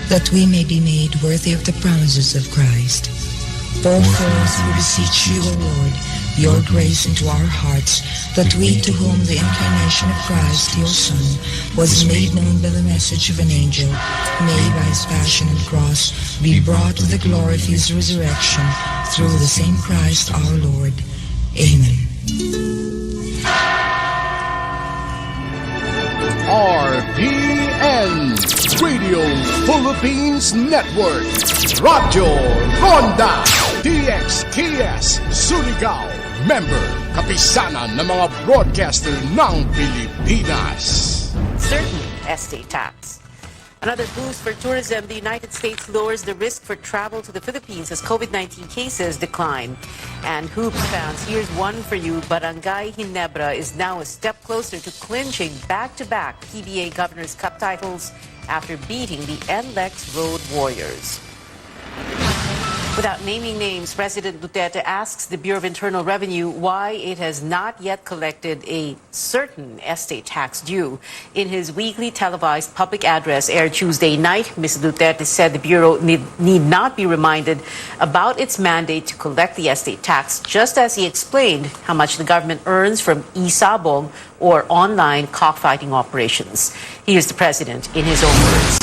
that we may be made worthy of the promises of Christ. Pour forth, we beseech you, O Lord, your grace into our hearts, that we, to whom the incarnation of Christ, your Son, was made known by the message of an angel, may by his passion and cross be brought to the glory of his resurrection, through the same Christ our Lord. Amen. RPN Radio Philippines Network, Radyo Ronda DXKS Surigao, member kapisanan ng mga broadcaster ng Pilipinas. Certain estate tax. Another boost for tourism, the United States lowers the risk for travel to the Philippines as COVID-19 cases decline. And hoops fans, here's one for you. Barangay Ginebra is now a step closer to clinching back-to-back PBA Governor's Cup titles after beating the NLEX Road Warriors. Without naming names, President Duterte asks the Bureau of Internal Revenue why it has not yet collected a certain estate tax due. In his weekly televised public address aired Tuesday night, Mr. Duterte said the Bureau need not be reminded about its mandate to collect the estate tax, just as he explained how much the government earns from e-sabong or online cockfighting operations. Here's the President in his own words.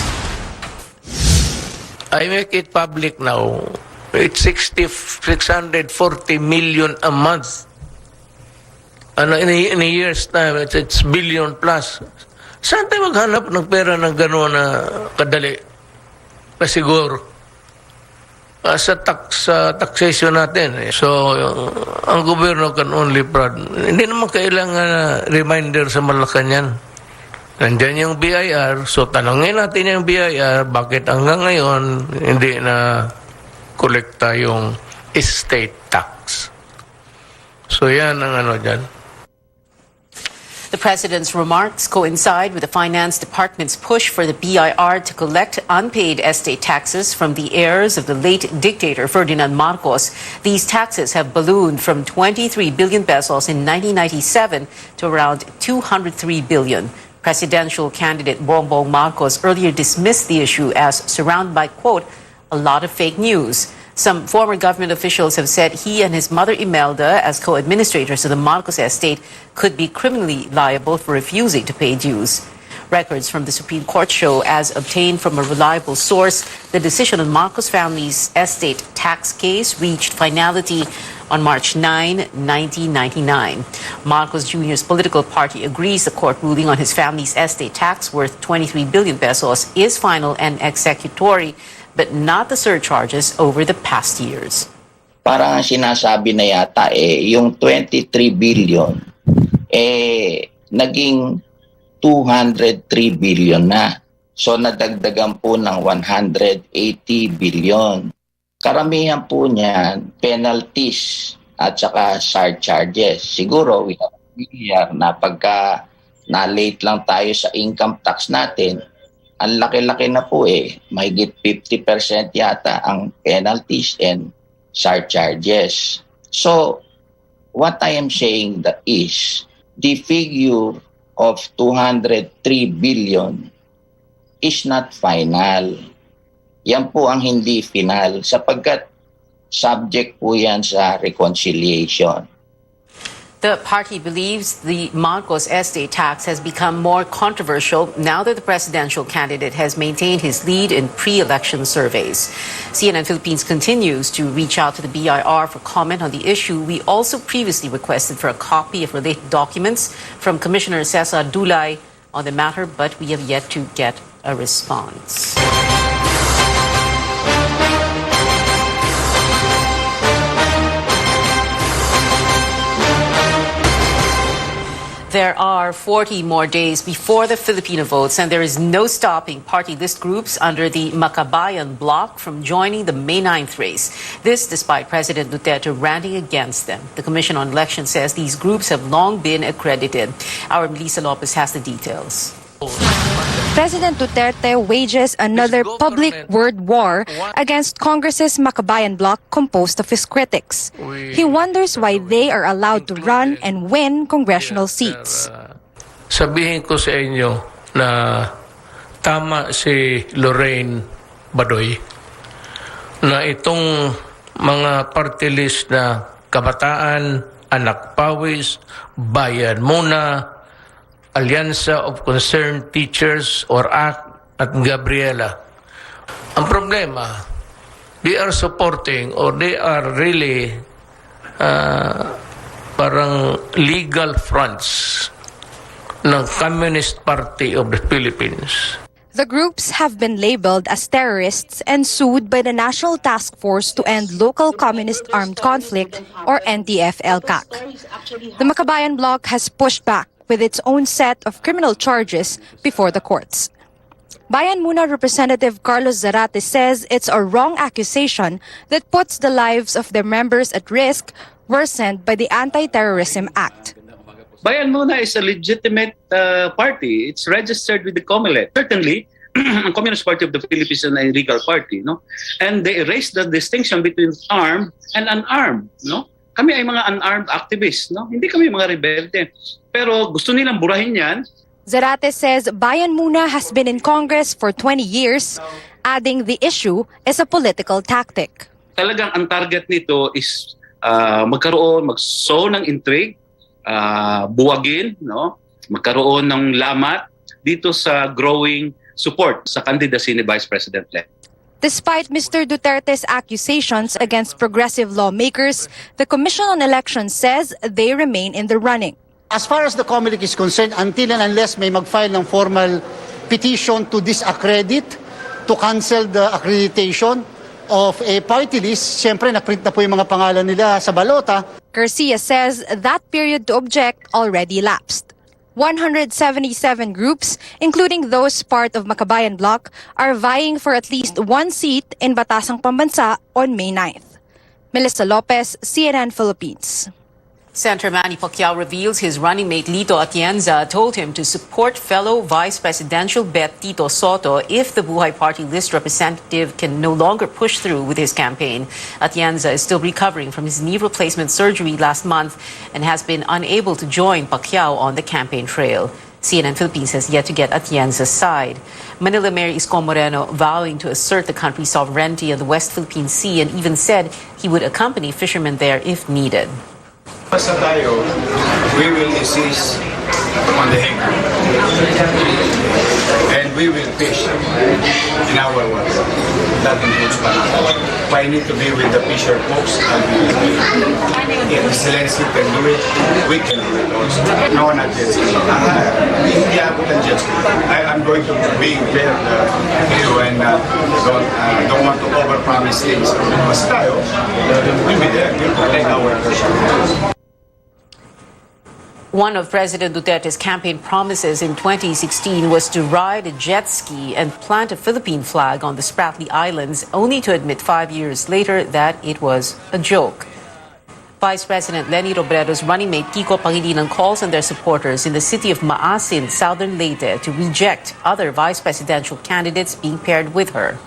I make it public now. It's 640 million a month. And in a year's time, it's billion plus. Saan tayo maghanap ng pera ng gano'n na kadali? Na siguro. Sa taxation natin. So, ang gobyerno can only prod. Hindi naman kailangan reminder sa Malacanang. Nandiyan yung BIR. So, tanongin natin yung BIR, bakit hanggang ngayon hindi na kolekta yung estate tax. So yan ang ano dyan. The President's remarks coincide with the Finance Department's push for the BIR to collect unpaid estate taxes from the heirs of the late dictator Ferdinand Marcos. These taxes have ballooned from 23 billion pesos in 1997 to around 203 billion. Presidential candidate Bongbong Marcos earlier dismissed the issue as surrounded by, quote, a lot of fake news. Some former government officials have said he and his mother Imelda, as co-administrators of the Marcos estate, could be criminally liable for refusing to pay dues. Records from the Supreme Court show, as obtained from a reliable source, the decision on Marcos family's estate tax case reached finality on March 9, 1999. Marcos Jr.'s political party agrees the court ruling on his family's estate tax worth 23 billion pesos is final and executory, but not the surcharges over the past years. Parang sinasabi na yata yung 23 billion naging 203 billion na. So nadagdagan po ng 180 billion. Karamihan po niyan penalties at saka surcharges. Siguro we have familiar na pagka na-late lang tayo sa income tax natin, ang laki-laki na po mahigit 50% yata ang penalties and surcharges. So, what I am saying that is, the figure of 203 billion is not final. Yan po ang hindi final sapagkat subject po yan sa reconciliation. The party believes the Marcos estate tax has become more controversial now that the presidential candidate has maintained his lead in pre-election surveys. CNN Philippines continues to reach out to the BIR for comment on the issue. We also previously requested for a copy of related documents from Commissioner Cesar Dulay on the matter, but we have yet to get a response. There are 40 more days before the Filipino votes, and there is no stopping party list groups under the Makabayan bloc from joining the May 9th race. This despite President Duterte ranting against them. The Commission on Elections says these groups have long been accredited. Our Melissa Lopez has the details. President Duterte wages another public word war against Congress's Makabayan bloc composed of his critics. He wonders why they are allowed to run and win congressional seats. Sabihin ko sa inyo na tama si Lorraine Badoy, na itong mga party list na Kabataan, Anak Pawis, Bayan Muna, Alyansa of Concerned Teachers or ACT at Gabriela. Ang problema, they are supporting or they are really parang legal fronts ng Communist Party of the Philippines. The groups have been labeled as terrorists and sued by the National Task Force to End Local Communist Armed Conflict, or NTF-LCAC. The Makabayan Bloc has pushed back with its own set of criminal charges before the courts. Bayan Muna Representative Carlos Zarate says it's a wrong accusation that puts the lives of their members at risk, worsened by the Anti-Terrorism Act. Bayan Muna is a legitimate party. It's registered with the COMELEC. Certainly, ang Communist Party of the Philippines is a legal party, no? And they erased the distinction between armed and unarmed, no? Kami ay mga unarmed activists, no? Hindi kami mga rebelde. Pero gusto nilang burahin yan. Zarate says Bayan Muna has been in Congress for 20 years, adding the issue is a political tactic. Talagang ang target nito is mag-sow ng intrigue, buwagin, no? Magkaroon ng lamat dito sa growing support sa candidacy ni Vice President-elect. Despite Mr. Duterte's accusations against progressive lawmakers, the Commission on Elections says they remain in the running. As far as the COMELEC is concerned, until and unless may mag-file ng formal petition to disaccredit, to cancel the accreditation of a party list, siyempre naprint na po yung mga pangalan nila sa balota. Garcia says that period to object already lapsed. 177 groups, including those part of Makabayan Bloc, are vying for at least one seat in Batasang Pambansa on May 9th. Melissa Lopez, CNN Philippines. Senator Manny Pacquiao reveals his running mate Lito Atienza told him to support fellow vice presidential bet Tito Soto if the Buhay Party list representative can no longer push through with his campaign. Atienza is still recovering from his knee replacement surgery last month and has been unable to join Pacquiao on the campaign trail. CNN Philippines has yet to get Atienza's side. Manila Mayor Isko Moreno vowing to assert the country's sovereignty of the West Philippine Sea and even said he would accompany fishermen there if needed. Basta tayo, we will insist on the anchor. And we will fish in our water. That includes Panama. If I need to be with the fisher folks, if Excellency can do it, we can do it also. No, not jet ski. Hindi ako ng jet ski. I'm going to be fair to you and don't want to overpromise things. Basta tayo, we'll be there. We'll protect our fishermen. One of President Duterte's campaign promises in 2016 was to ride a jet ski and plant a Philippine flag on the Spratly Islands, only to admit 5 years later that it was a joke. Vice President Leni Robredo's running mate Kiko Pangilinan calls on their supporters in the city of Maasin, southern Leyte, to reject other vice presidential candidates being paired with her.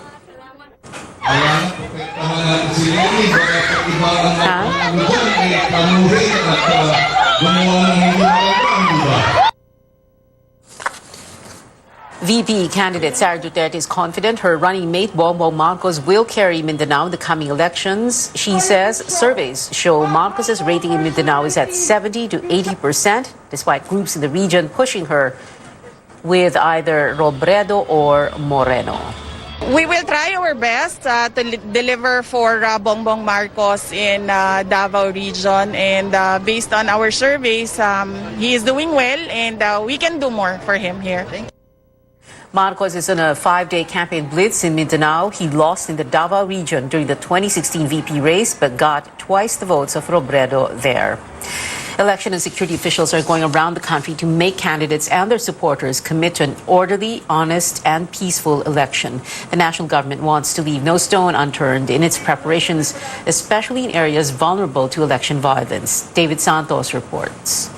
VP candidate Sara Duterte is confident her running mate Bongbong Marcos will carry Mindanao in the coming elections. She says surveys show Marcos's rating in Mindanao is at 70 to 80%, despite groups in the region pushing her with either Robredo or Moreno. We will try our best to deliver for Bongbong Marcos in Davao region, and based on our surveys, he is doing well and we can do more for him here. Marcos is on a 5-day campaign blitz in Mindanao. He lost in the Davao region during the 2016 VP race but got twice the votes of Robredo there. Election and security officials are going around the country to make candidates and their supporters commit to an orderly, honest, and peaceful election. The national government wants to leave no stone unturned in its preparations, especially in areas vulnerable to election violence. David Santos reports.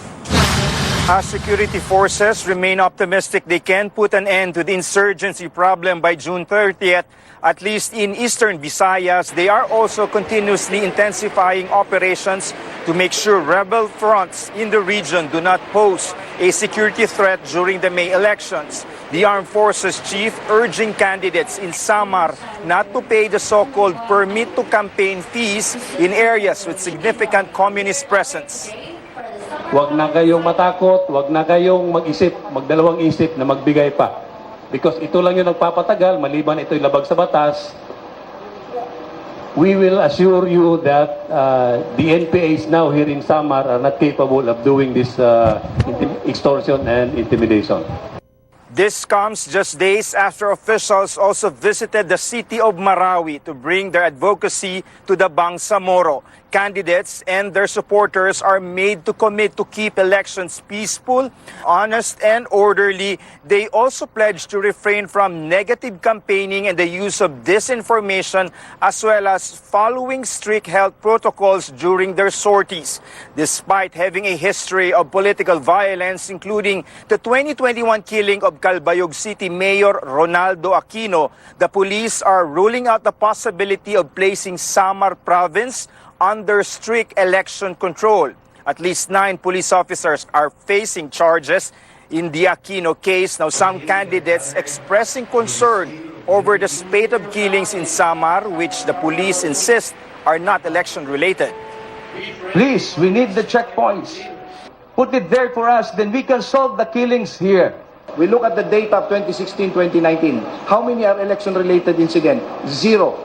As security forces remain optimistic they can put an end to the insurgency problem by June 30th, at least in eastern Visayas, they are also continuously intensifying operations to make sure rebel fronts in the region do not pose a security threat during the May elections. The Armed Forces Chief urging candidates in Samar not to pay the so-called permit-to-campaign fees in areas with significant communist presence. Huwag na kayong matakot, huwag na kayong mag-isip, magdalawang isip na magbigay pa. Because ito lang yung nagpapatagal, maliban ito'y labag sa batas. We will assure you that the NPAs now here in Samar are not capable of doing this extortion and intimidation. This comes just days after officials also visited the city of Marawi to bring their advocacy to the Bangsamoro. Candidates and their supporters are made to commit to keep elections peaceful, honest, and orderly. They also pledge to refrain from negative campaigning and the use of disinformation, as well as following strict health protocols during their sorties. Despite having a history of political violence, including the 2021 killing of Calbayog City Mayor Ronaldo Aquino, the police are ruling out the possibility of placing Samar Province under strict election control. At least 9 police officers are facing charges in the Aquino case. Now, some candidates expressing concern over the spate of killings in Samar, which the police insist are not election-related. Please, we need the checkpoints. Put it there for us, then we can solve the killings here. We look at the data of 2016-2019. How many are election-related incident? 0.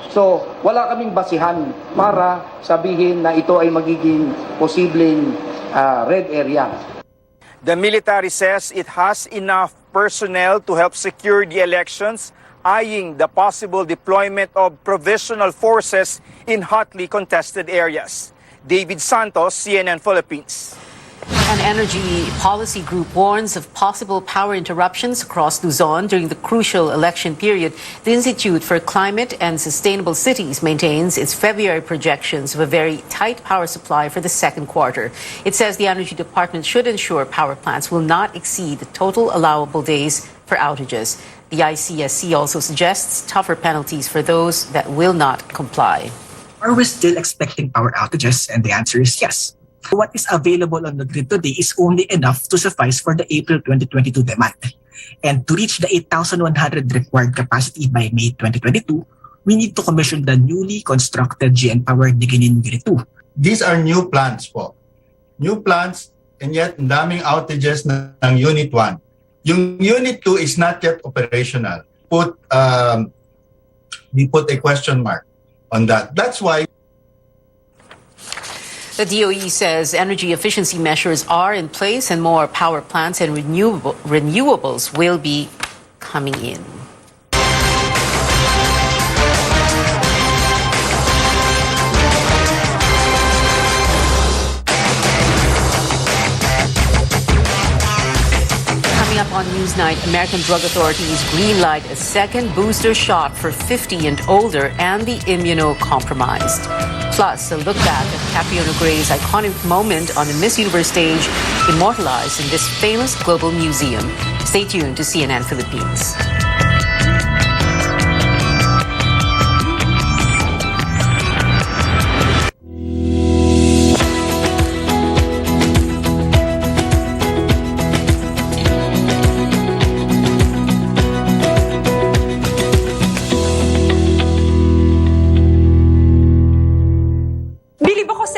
So, wala kaming basihan para sabihin na ito ay magiging posibleng red area. The military says it has enough personnel to help secure the elections, eyeing the possible deployment of provisional forces in hotly contested areas. David Santos, CNN Philippines. An energy policy group warns of possible power interruptions across Luzon during the crucial election period. The Institute for Climate and Sustainable Cities maintains its February projections of a very tight power supply for the second quarter. It says the Energy Department should ensure power plants will not exceed the total allowable days for outages. The ICSC also suggests tougher penalties for those that will not comply. Are we still expecting power outages? And the answer is yes. What is available on the grid today is only enough to suffice for the April 2022 demand. And to reach the 8,100 required capacity by May 2022, we need to commission the newly constructed GN-powered Diginin Unit 2. These are new plants po. New plants, and yet ang daming outages ng Unit 1. Yung Unit 2 is not yet operational. We put a question mark on that. That's why the DOE says energy efficiency measures are in place and more power plants and renewables will be coming in. Coming up on Newsnight, American drug authorities greenlight a second booster shot for 50 and older and the immunocompromised. Plus, a look back at Catriona Gray's iconic moment on the Miss Universe stage, immortalized in this famous global museum. Stay tuned to CNN Philippines.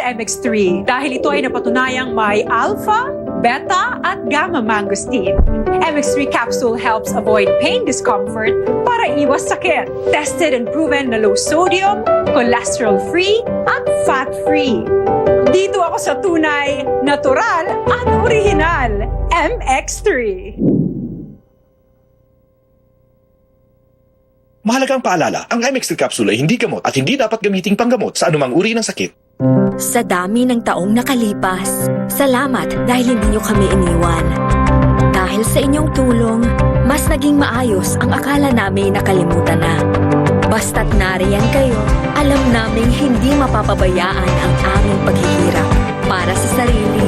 MX3 dahil ito ay napatunayang may alpha, beta at gamma mangosteen. MX3 capsule helps avoid pain discomfort para iwas sakit. Tested and proven na low sodium, cholesterol-free at fat-free. Dito ako sa tunay, natural at original. MX3. Mahalagang paalala, ang MX3 capsule ay hindi gamot at hindi dapat gamiting panggamot sa anumang uri ng sakit. Sa dami ng taong nakalipas, salamat dahil hindi niyo kami iniwan. Dahil sa inyong tulong, mas naging maayos ang akala namin nakalimutan na. Basta't nariyan kayo, alam naming hindi mapapabayaan ang aming paghihirap para sa sarili,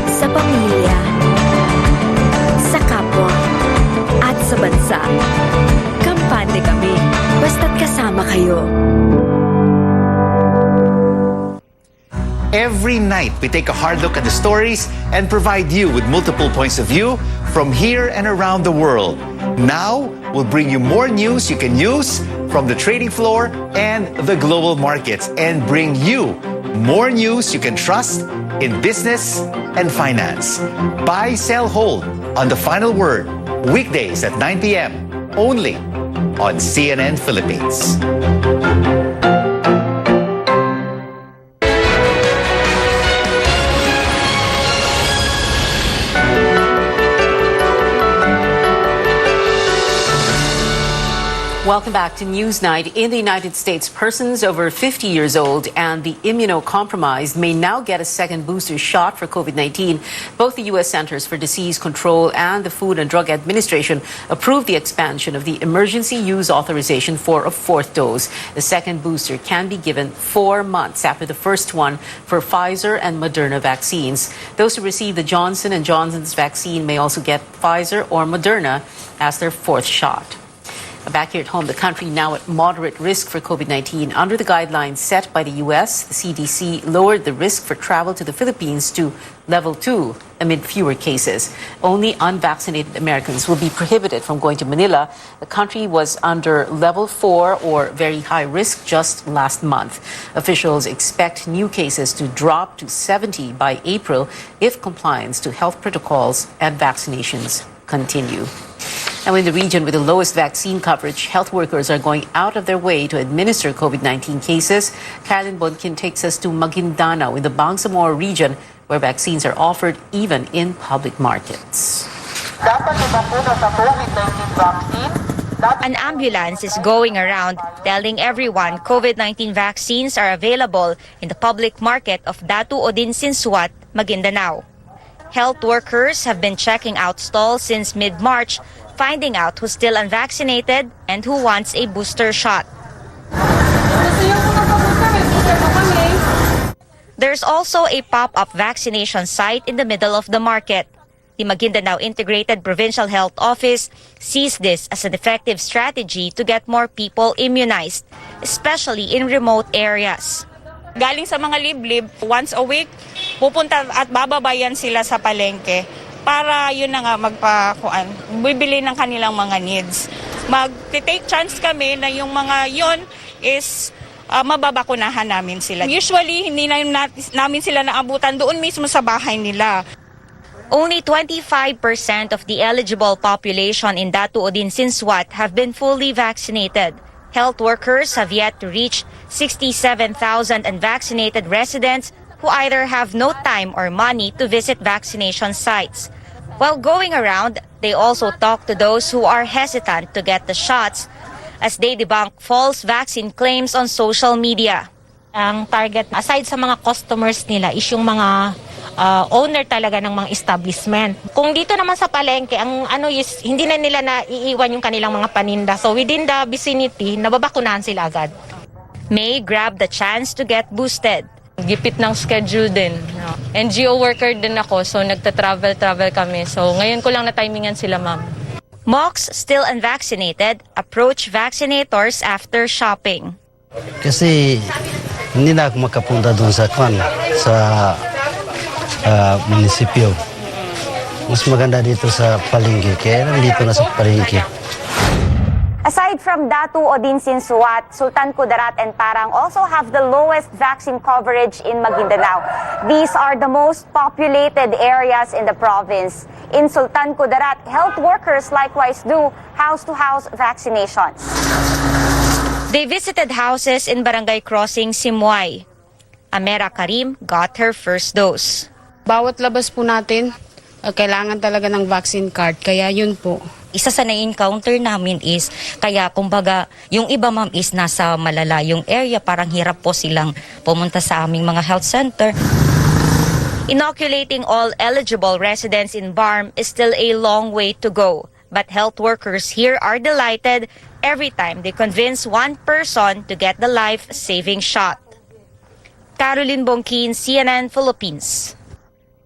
sa pamilya, sa kapwa, at sa bansa. Kampante kami, basta't kasama kayo. Every night, we take a hard look at the stories and provide you with multiple points of view from here and around the world. Now, we'll bring you more news you can use from the trading floor and the global markets, and bring you more news you can trust in business and finance. Buy, sell, hold on The Final Word, weekdays at 9 p.m. only on CNN Philippines. Welcome back to Newsnight. In the United States, persons over 50 years old and the immunocompromised may now get a second booster shot for COVID-19. Both the U.S. Centers for Disease Control and the Food and Drug Administration approved the expansion of the emergency use authorization for a fourth dose. The second booster can be given 4 months after the first one for Pfizer and Moderna vaccines. Those who receive the Johnson & Johnson's vaccine may also get Pfizer or Moderna as their fourth shot. Back here at home, the country now at moderate risk for COVID-19. Under the guidelines set by the U.S., the CDC lowered the risk for travel to the Philippines to level 2 amid fewer cases. Only unvaccinated Americans will be prohibited from going to Manila. The country was under level 4 or very high risk just last month. Officials expect new cases to drop to 70 by April if compliance to health protocols and vaccinations continue. Now, in the region with the lowest vaccine coverage, health workers are going out of their way to administer COVID-19 cases. Carolyn Bonkin takes us to Maguindanao in the Bangsamoro region, where vaccines are offered even in public markets. An ambulance is going around telling everyone COVID-19 vaccines are available in the public market of Datu Odin Sinsuat, Maguindanao. Health workers have been checking out stalls since mid-March, finding out who's still unvaccinated and who wants a booster shot. There's also a pop-up vaccination site in the middle of the market. The Maguindanao Integrated Provincial Health Office sees this as an effective strategy to get more people immunized, especially in remote areas. Galing sa mga liblib, once a week, pupunta at bababayan sila sa palengke para yun na nga bibili ng kanilang mga needs. Mag-take chance kami na yung mga yon is mababakunahan namin sila. Usually, hindi na namin sila naabutan doon mismo sa bahay nila. Only 25% of the eligible population in Datu Odin Sinsuat have been fully vaccinated. Health workers have yet to reach 67,000 unvaccinated residents who either have no time or money to visit vaccination sites. While going around, they also talk to those who are hesitant to get the shots as they debunk false vaccine claims on social media. Ang target, aside sa mga customers nila, is yung mga owner talaga ng mga establishment. Kung dito naman sa palengke, ang is hindi na nila naiiwan yung kanilang mga paninda. So within the vicinity, nababakunahan sila agad. May grab the chance to get boosted. Gipit ng schedule din. NGO worker din ako, so nagta-travel kami. So ngayon ko lang na-timingan sila, ma'am. Mocs, still unvaccinated, approach vaccinators after shopping. Kasi hindi na ako makapunta doon sa munisipyo. Mas maganda dito sa palengke, kaya nandito na sa palengke. Aside from Datu Odin Sinsuat, Sultan Kudarat and Parang also have the lowest vaccine coverage in Maguindanao. These are the most populated areas in the province. In Sultan Kudarat, health workers likewise do house-to-house vaccinations. They visited houses in Barangay Crossing, Simuay. Amera Karim got her first dose. Bawat labas po natin, kailangan talaga ng vaccine card, kaya yun po. Isa sa na-encounter namin is, kaya kumbaga, yung iba ma'am is nasa malalayong area, parang hirap po silang pumunta sa aming mga health center. Inoculating all eligible residents in BARM is still a long way to go. But health workers here are delighted every time they convince one person to get the life-saving shot. Caroline Bonkin, CNN Philippines.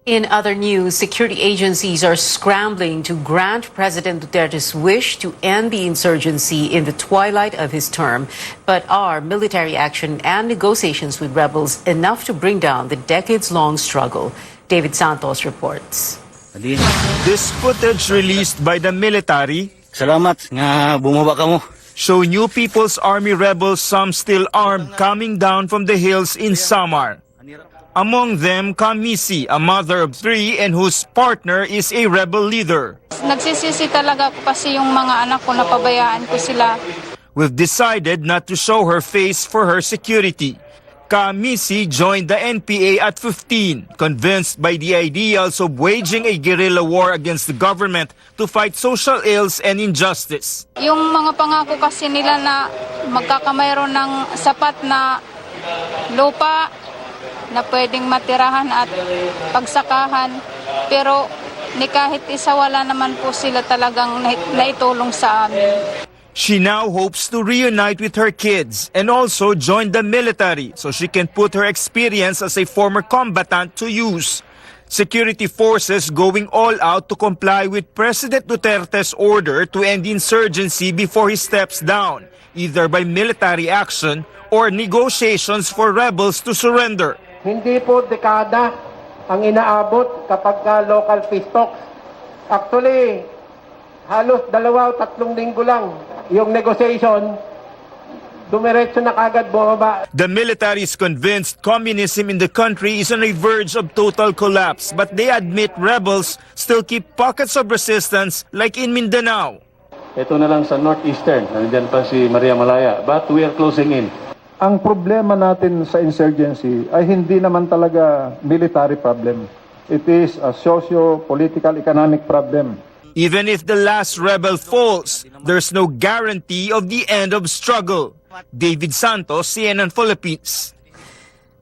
In other news, security agencies are scrambling to grant President Duterte's wish to end the insurgency in the twilight of his term. But are military action and negotiations with rebels enough to bring down the decades-long struggle? David Santos reports. This footage released by the military Salamat nga bumaba ka mo. show New People's Army rebels, some still armed, coming down from the hills in Samar. Among them, Kamisi, a mother of 3 and whose partner is a rebel leader. Nagsisisi talaga ako kasi yung mga anak ko napabayaan ko sila. We've decided not to show her face for her security. Kamisi joined the NPA at 15, convinced by the ideals of waging a guerrilla war against the government to fight social ills and injustice. Yung mga pangako kasi nila na magkakamayroon ng sapat na lupa na pwedeng matirahan at pagsakahan. Pero ni kahit isa wala naman po sila talagang naitulong sa amin. She now hopes to reunite with her kids and also join the military so she can put her experience as a former combatant to use. Security forces going all out to comply with President Duterte's order to end insurgency before he steps down, either by military action or negotiations for rebels to surrender. Hindi po dekada ang inaabot kapag local peace talks. Actually, halos 2 o 3 linggo lang yung negotiation, dumiretso na kagad bumaba. The military is convinced communism in the country is on a verge of total collapse, but they admit rebels still keep pockets of resistance like in Mindanao. Ito na lang sa northeastern, nandiyan pa si Maria Malaya, but we are closing in. Ang problema natin sa insurgency ay hindi naman talaga military problem. It is a socio-political economic problem. Even if the last rebel falls, there's no guarantee of the end of struggle. David Santos, CNN Philippines.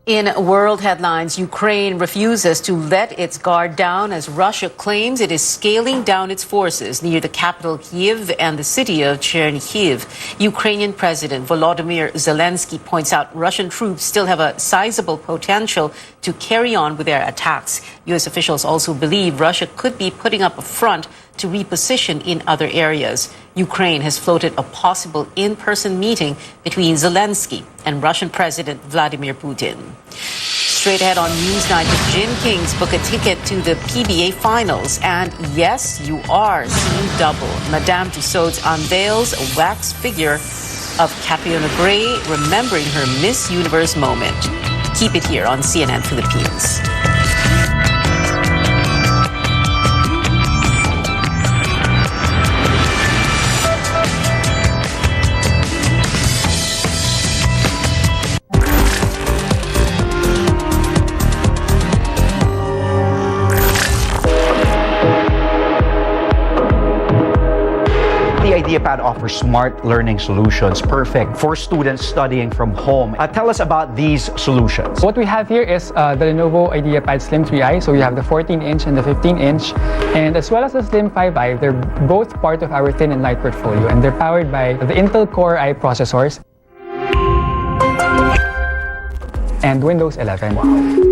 In world headlines, Ukraine refuses to let its guard down as Russia claims it is scaling down its forces near the capital Kyiv and the city of Chernihiv. Ukrainian President Volodymyr Zelensky points out Russian troops still have a sizable potential to carry on with their attacks. U.S. officials also believe Russia could be putting up a front to reposition in other areas. Ukraine has floated a possible in-person meeting between Zelensky and Russian President Vladimir Putin. Straight ahead on Newsnight, the Gin Kings book a ticket to the PBA finals. And yes, you are seeing double. Madame Tussauds unveils a wax figure of Catriona Gray remembering her Miss Universe moment. Keep it here on CNN Philippines. IdeaPad offers smart learning solutions perfect for students studying from home. Tell us about these solutions. What we have here is the Lenovo IdeaPad Slim 3i. So we have the 14-inch and the 15-inch. And as well as the Slim 5i, they're both part of our thin and light portfolio. And they're powered by the Intel Core i processors and Windows 11. Wow.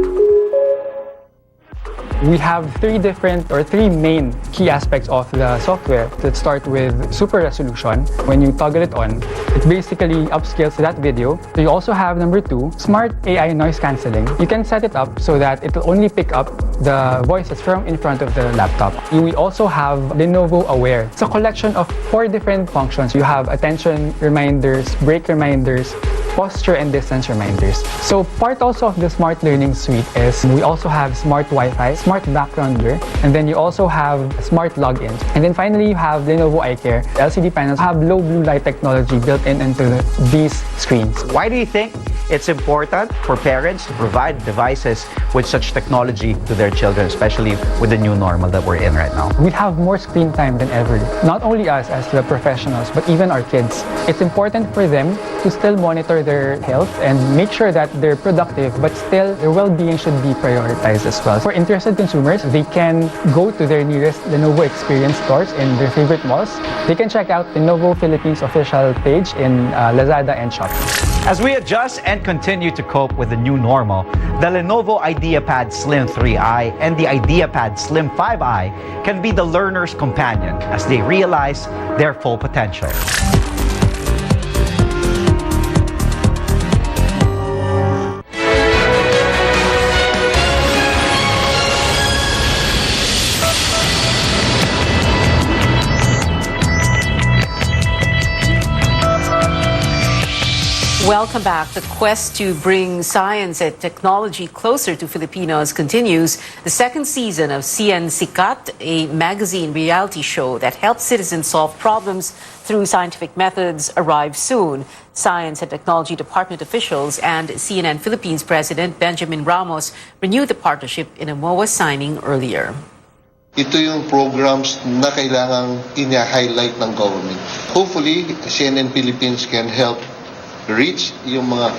We have three main key aspects of the software that start with super resolution. When you toggle it on, it basically upscales that video. So you also have number 2, smart AI noise cancelling. You can set it up so that it will only pick up the voices from in front of the laptop. We also have Lenovo Aware. It's a collection of 4 different functions. You have attention reminders, break reminders, posture and distance reminders. So part also of the smart learning suite is we also have smart Wi-Fi, smart background blur, and then you also have smart login. And then finally you have Lenovo iCare. LCD panels have low blue light technology built into these screens. Why do you think it's important for parents to provide devices with such technology to their children, especially with the new normal that we're in right now? We have more screen time than ever. Not only us as the professionals, but even our kids. It's important for them to still monitor their health and make sure that they're productive, but still their well-being should be prioritized as well. For interested consumers, they can go to their nearest Lenovo Experience stores in their favorite malls. They can check out Lenovo Philippines official page in Lazada and Shopee. As we adjust and continue to cope with the new normal, the Lenovo IdeaPad Slim 3i and the IdeaPad Slim 5i can be the learner's companion as they realize their full potential. Welcome back. The quest to bring science and technology closer to Filipinos continues. The second season of CN Sikat, a magazine reality show that helps citizens solve problems through scientific methods, arrives soon. Science and Technology Department officials and CNN Philippines President Benjamin Ramos renewed the partnership in a MOA signing earlier. Ito yung programs na kailangang ina-highlight ng government. Hopefully, CNN Philippines can help reach yung mga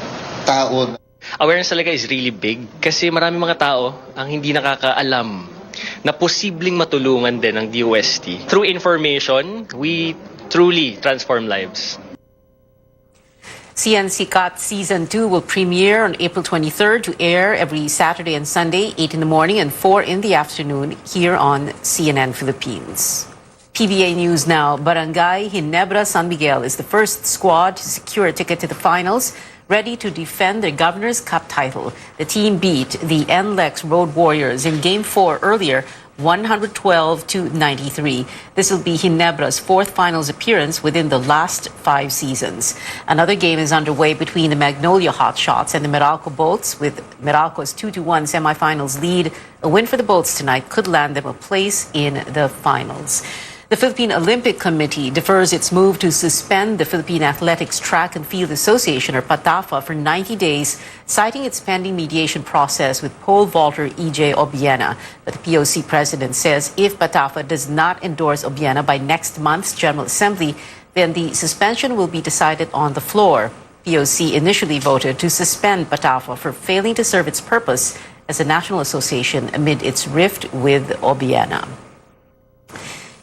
tao. Awareness talaga is really big kasi marami mga tao ang hindi nakakaalam na posibleng matulungan din ng DOST. Through information, we truly transform lives. CN Sikat Season 2 will premiere on April 23rd to air every Saturday and Sunday, 8 in the morning and 4 in the afternoon here on CNN Philippines. PBA News now. Barangay Ginebra San Miguel is the first squad to secure a ticket to the finals, ready to defend their Governor's Cup title. The team beat the NLEX Road Warriors in Game 4 earlier, 112-93. This will be Ginebra's fourth finals appearance within the last 5 seasons. Another game is underway between the Magnolia Hotshots and the Meralco Bolts, with Meralco's 2-1 semifinals lead. A win for the Bolts tonight could land them a place in the finals. The Philippine Olympic Committee defers its move to suspend the Philippine Athletics Track and Field Association, or PATAFA, for 90 days, citing its pending mediation process with pole vaulter E.J. Obiena. But the POC president says if PATAFA does not endorse Obiena by next month's General Assembly, then the suspension will be decided on the floor. POC initially voted to suspend PATAFA for failing to serve its purpose as a national association amid its rift with Obiena.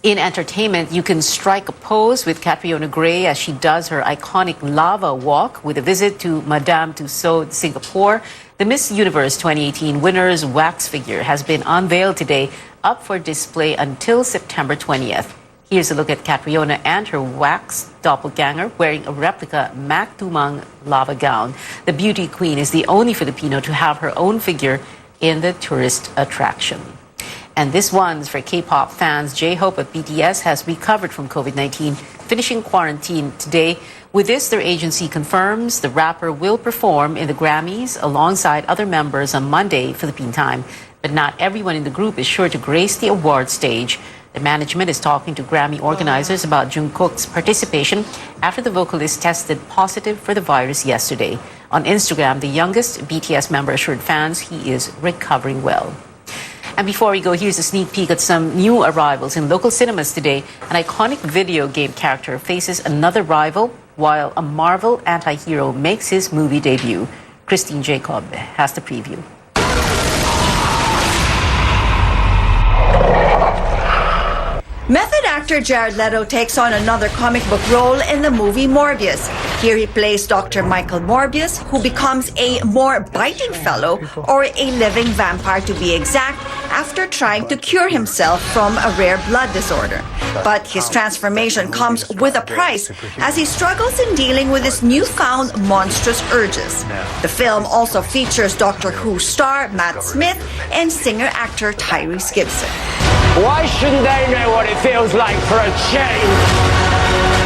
In entertainment, you can strike a pose with Catriona Gray as she does her iconic lava walk with a visit to Madame Tussauds, Singapore. The Miss Universe 2018 winner's wax figure has been unveiled today, up for display until September 20th. Here's a look at Catriona and her wax doppelganger wearing a replica Mac Tumang lava gown. The beauty queen is the only Filipino to have her own figure in the tourist attraction. And this one's for K-pop fans. J-Hope of BTS has recovered from COVID-19, finishing quarantine today. With this, their agency confirms the rapper will perform in the Grammys alongside other members on Monday, Philippine time. But not everyone in the group is sure to grace the award stage. The management is talking to Grammy organizers about Jungkook's participation after the vocalist tested positive for the virus yesterday. On Instagram, the youngest BTS member assured fans he is recovering well. And before we go, here's a sneak peek at some new arrivals in local cinemas today. An iconic video game character faces another rival, while a Marvel anti-hero makes his movie debut. Christine Jacob has the preview. Method actor Jared Leto takes on another comic book role in the movie Morbius. Here he plays Dr. Michael Morbius, who becomes a more biting fellow, or a living vampire to be exact, after trying to cure himself from a rare blood disorder. But his transformation comes with a price, as he struggles in dealing with his newfound monstrous urges. The film also features Doctor Who star Matt Smith and singer-actor Tyrese Gibson. Why shouldn't they know what it feels like for a change?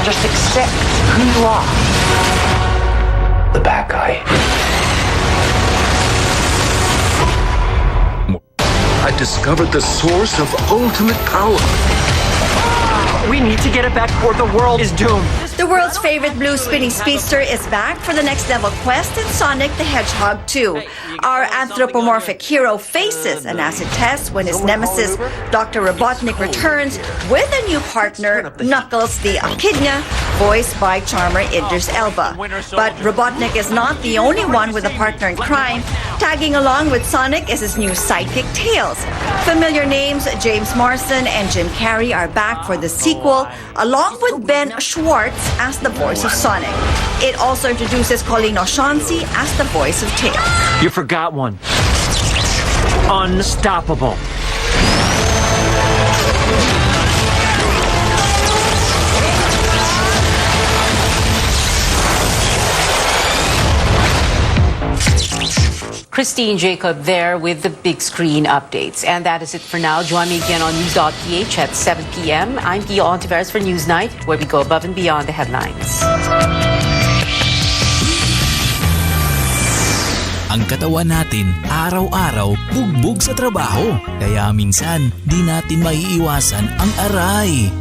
Just accept who you are. The bad guy. I discovered the source of ultimate power. We need to get it back or the world is doomed. The world's favorite blue spinning speedster is back for the next level quest in Sonic the Hedgehog 2. Our anthropomorphic hero faces an acid test when his nemesis, Dr. Robotnik, returns with a new partner, Knuckles the Echidna, voiced by charmer Idris Elba. But Robotnik is not the only one with a partner in crime. Tagging along with Sonic is his new sidekick Tails. Familiar names James Marsden and Jim Carrey are back for the sequel, along with Ben Schwartz as the voice of Sonic. It also introduces Colleen O'Shaughnessy as the voice of Tails. You forgot one. Unstoppable. Christine Jacob there with the big screen updates. And that is it for now. Join me again on News.ph at 7 p.m. I'm Pia Ontiveros for Newsnight, where we go above and beyond the headlines. Ang katawan natin, araw-araw, bugbog sa trabaho. Kaya minsan, di natin maiiwasan ang aray.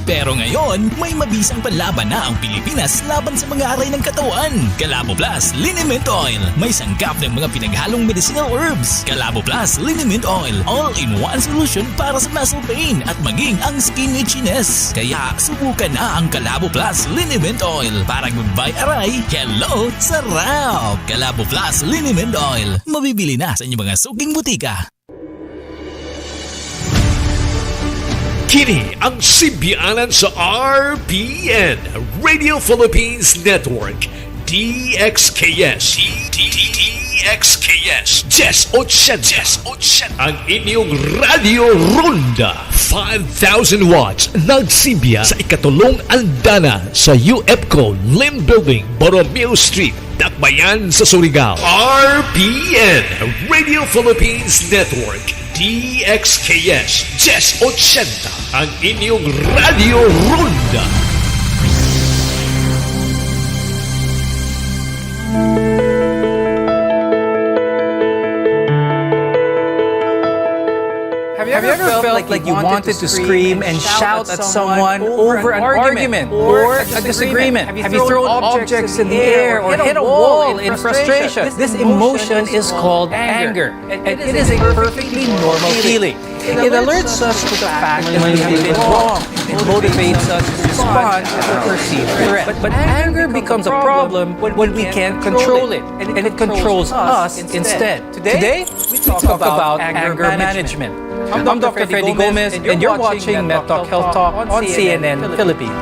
Pero ngayon, may mabisang panlaban na ang Pilipinas laban sa mga aray ng katawan. Calabo Plus Liniment Oil. May sangkap ng mga pinaghalong medicinal herbs. Calabo Plus Liniment Oil. All-in-one solution para sa muscle pain at maging ang skin itchiness. Kaya subukan na ang Calabo Plus Liniment Oil para goodbye aray. Hello, sarap! Calabo Plus Liniment Oil. Mabibili na sa inyong mga suking butika. Kini ang simbiyanan sa RPN Radio Philippines Network DXKS DXKS Jess Ochenta ang inyong Radio Ronda 5,000 watts nagsimbiya sa ikatulong andana sa UFCO Lim Building, Borromeo Street, Dakbayan sa Surigao. RPN Radio Philippines Network DXKS Jess Ochenta ang inyong Radio Ronda. Have you ever felt like you wanted to scream and shout at someone over an argument or a disagreement? Have you thrown objects in the air or hit a wall in frustration? This emotion is called anger, and it is a perfectly normal feeling. It alerts us to the fact that we have been wrong. It motivates us to respond to a perceived threat. But anger becomes a problem when we can't control it, and it controls us instead. Today, we talk about anger management. I'm Dr. Freddy Gomez, and you're watching MedTalk Health Talk on CNN Philippines.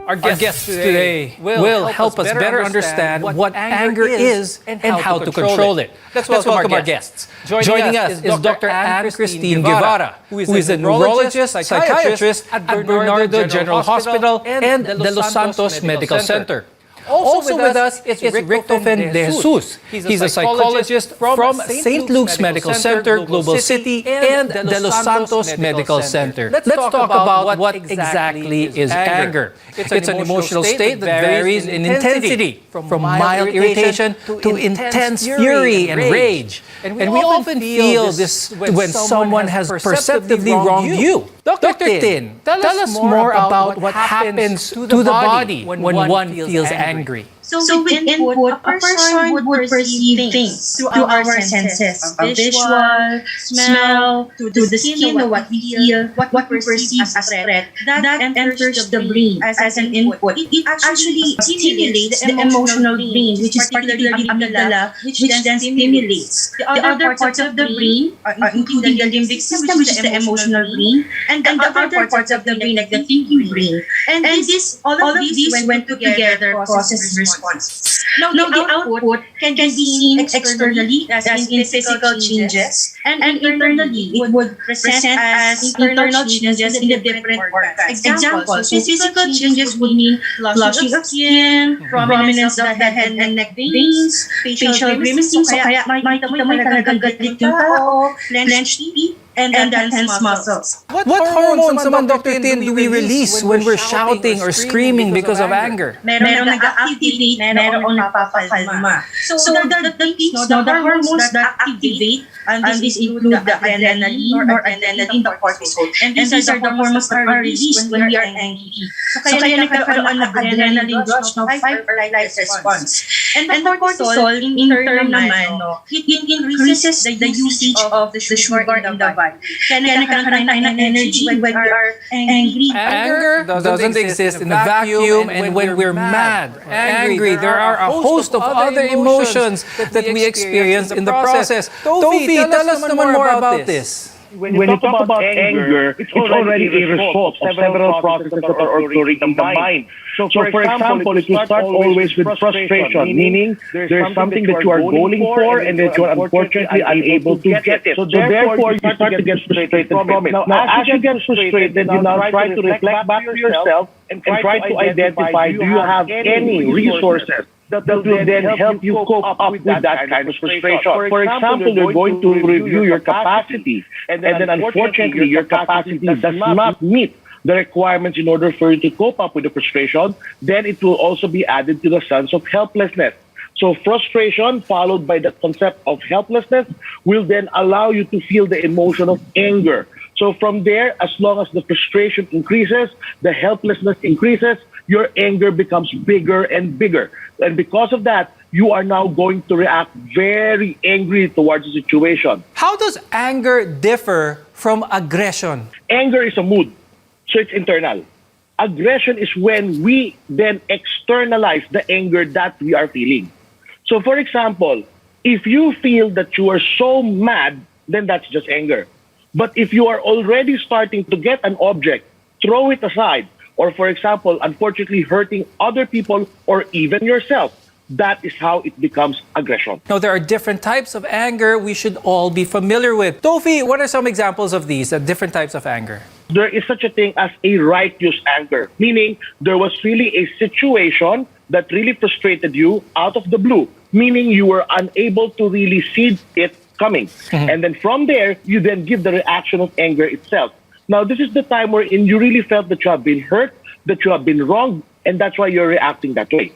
Our guest today will help us better understand what anger is and how to control it. Let's welcome our guests. Joining us is Dr. Anne Christine Guevara, who is a neurologist, psychiatrist at Bernardo General Hospital and the Los Santos Medical Center. Also with us is Richtofen De Jesus. He's a psychologist from St. Luke's Medical Center, Global City, and the Los Santos Medical Center. Let's talk about what exactly is anger. It's an emotional state that varies in intensity, from mild irritation to intense fury and rage. And we often feel this when someone has perceptively wronged you. Dr. Tin, tell us more about what happens to the body when one feels angry. So with input, a person would perceive things through our senses, visual, smell, to the skin, what we feel, what we perceive as threat. That enters the brain as an input. It actually stimulates the emotional brain, which is particularly the amygdala, which then stimulates the other parts of the brain, including the limbic system, which is the emotional brain, and the other parts of the brain, like the thinking brain. And all of these, when put together, causes response. Now, the output can be seen externally as in physical changes, and internally it would present as internal changes in the different organs. Example, so physical changes would mean flushing of skin, prominence of the head and neck veins, facial grimacing, so kaya makita mo talagang galit yung tao, clenched teeth, and the tense muscles. What hormones naman, Dr. Tin, do we release when we're shouting or screaming because of anger? Meron nag-activate, meron nagpapakalma. So the peaks, the hormones that activate, and this include the adrenaline or adrenaline, the cortisol. And these are the hormones that are released when we are angry. So kaya nagkaroon ng adrenaline rush, fight or flight response. And the cortisol, in turn naman, it increases the usage of the sugar in the body. Kaya nagkakaroon tayo ng energy when we are angry. Anger doesn't exist in a vacuum, and when we're mad, angry, there are a host of other emotions that we experience in the process. Tofi, tell us naman more about this. When you talk about anger, it's already a result of several processes that are occurring in the mind. So for example, it will start always with frustration, meaning there's something that you are going for and that you are unfortunately unable to get it. So therefore, you start to get frustrated from it. Now, as you get frustrated, you now try to reflect back to yourself and try to identify, do you have any resources that will then help you cope up with that kind of frustration. For example, you're going to review your capacity, and then unfortunately, your capacity does not meet the requirements in order for you to cope up with the frustration, then it will also be added to the sense of helplessness. So frustration followed by the concept of helplessness will then allow you to feel the emotion of anger. So from there, as long as the frustration increases, the helplessness increases, your anger becomes bigger and bigger. And because of that, you are now going to react very angry towards the situation. How does anger differ from aggression? Anger is a mood, so it's internal. Aggression is when we then externalize the anger that we are feeling. So for example, if you feel that you are so mad, then that's just anger. But if you are already starting to get an object, throw it aside, or for example, unfortunately hurting other people or even yourself, that is how it becomes aggression. Now, there are different types of anger we should all be familiar with. Tofi, what are some examples of these, different types of anger? There is such a thing as a righteous anger, meaning there was really a situation that really frustrated you out of the blue, meaning you were unable to really see it coming. And then from there, you then give the reaction of anger itself. Now, this is the time wherein you really felt that you have been hurt, that you have been wronged, and that's why you're reacting that way.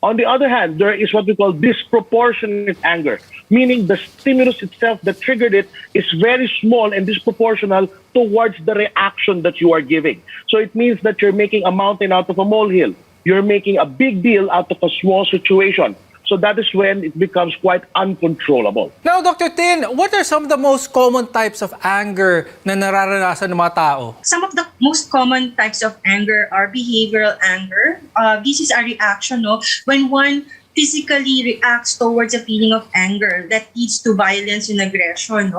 On the other hand, there is what we call disproportionate anger, meaning the stimulus itself that triggered it is very small and disproportional towards the reaction that you are giving. So it means that you're making a mountain out of a molehill. You're making a big deal out of a small situation. So that is when it becomes quite uncontrollable. Now, Dr. Tin, what are some of the most common types of anger na nararanasan ng mga tao? Some of the most common types of anger are behavioral anger. This is a reaction when one physically reacts towards a feeling of anger that leads to violence and aggression.